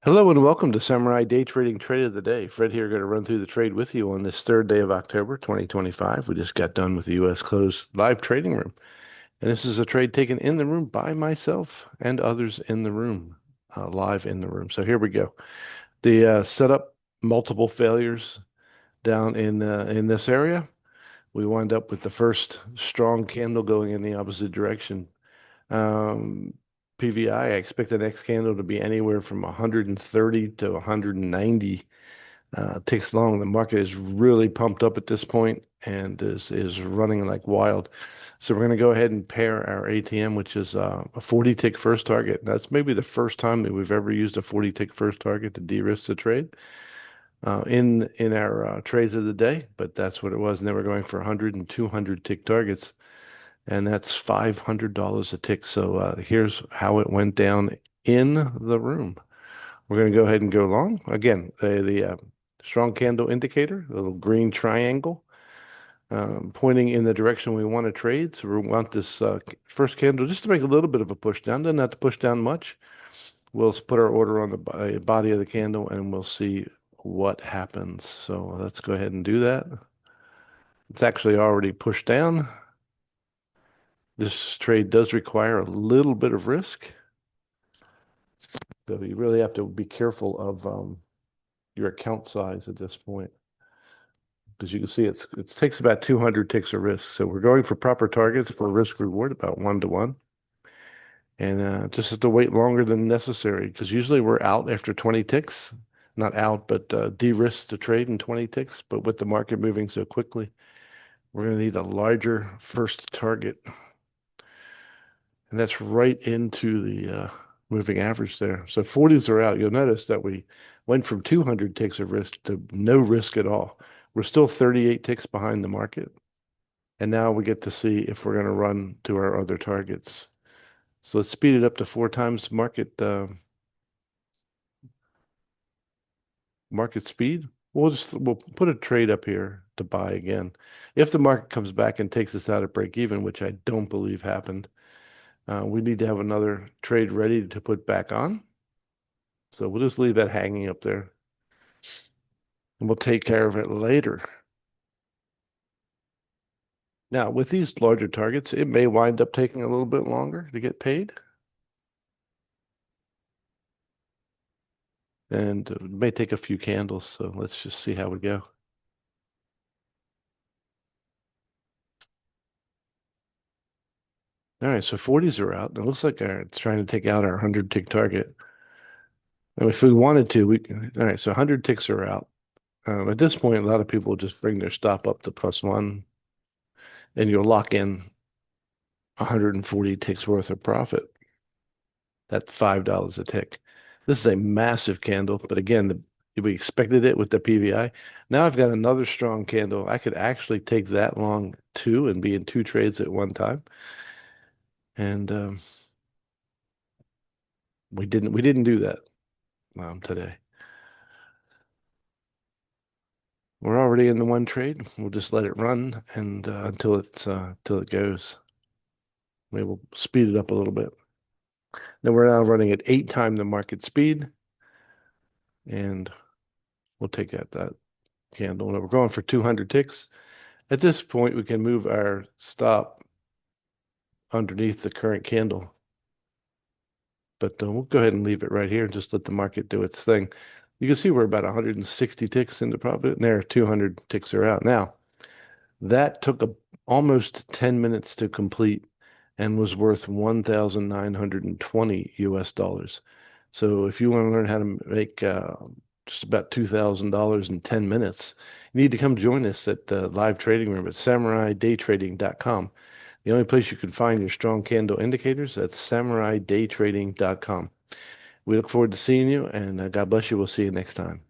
Hello and welcome to Samurai Day Trading Trade of the Day. Fred here, going to run through the trade with you on this third day of October 2025. We just got done with the U.S. closed live trading room. And this is a trade taken in the room by myself and others in the room, live in the room. So here we go. The setup, multiple failures down in this area. We wind up with the first strong candle going in the opposite direction. Um, PVI, I expect the next candle to be anywhere from 130 to 190 ticks long. The market is really pumped up at this point and is running like wild. So we're going to go ahead and pair our ATM, which is a 40 tick first target. That's maybe the first time that we've ever used a 40 tick first target to de-risk the trade in our trades of the day. But that's what it was. And then we're going for 100 and 200 tick targets, and that's $500 a tick. So here's how it went down in the room. We're going to go ahead and go long. Again, the strong candle indicator, a little green triangle, pointing in the direction we want to trade. So we want this first candle just to make a little bit of a push down. Doesn't have to push down much. We'll put our order on the body of the candle and we'll see what happens. So let's go ahead and do that. It's actually already pushed down. This trade does require a little bit of risk. So you really have to be careful of your account size at this point. Because you can see it takes about 200 ticks of risk. So we're going for proper targets for risk reward, about 1 to 1. And just have to wait longer than necessary because usually we're out after 20 ticks. Not out, but de-risk the trade in 20 ticks. But with the market moving so quickly, we're going to need a larger first target. And that's right into the moving average there. So 40s are out. You'll notice that we went from 200 ticks of risk to no risk at all. We're still 38 ticks behind the market. And now we get to see if we're going to run to our other targets. So let's speed it up to 4 times market speed. We'll put a trade up here to buy again. If the market comes back and takes us out at break even, which I don't believe happened, we need to have another trade ready to put back on. So we'll just leave that hanging up there and we'll take care of it later. Now, with these larger targets, it may wind up taking a little bit longer to get paid. And it may take a few candles. So let's just see how we go. All right, so 40s are out. It looks like it's trying to take out our 100 tick target. And if we wanted to, all right, so 100 ticks are out. At this point, a lot of people just bring their stop up to +1 and you'll lock in 140 ticks worth of profit. That's $5 a tick. This is a massive candle, but again, we expected it with the PVI. Now I've got another strong candle. I could actually take that long too and be in 2 trades at one time. And we didn't do that today. We're already in the one trade. We'll just let it run and until it goes. Maybe we'll speed it up a little bit. Then we're now running at 8 times the market speed, and we'll take out that candle. And we're going for 200 ticks. At this point, we can move our stop underneath the current candle. But we'll go ahead and leave it right here and just let the market do its thing. You can see we're about 160 ticks into profit, and there 200 ticks are out. Now, that took almost 10 minutes to complete and was worth 1,920 US dollars. So if you want to learn how to make just about $2,000 in 10 minutes, you need to come join us at the live trading room at samuraidaytrading.com. The only place you can find your strong candle indicators at samuraidaytrading.com. We look forward to seeing you, and God bless you. We'll see you next time.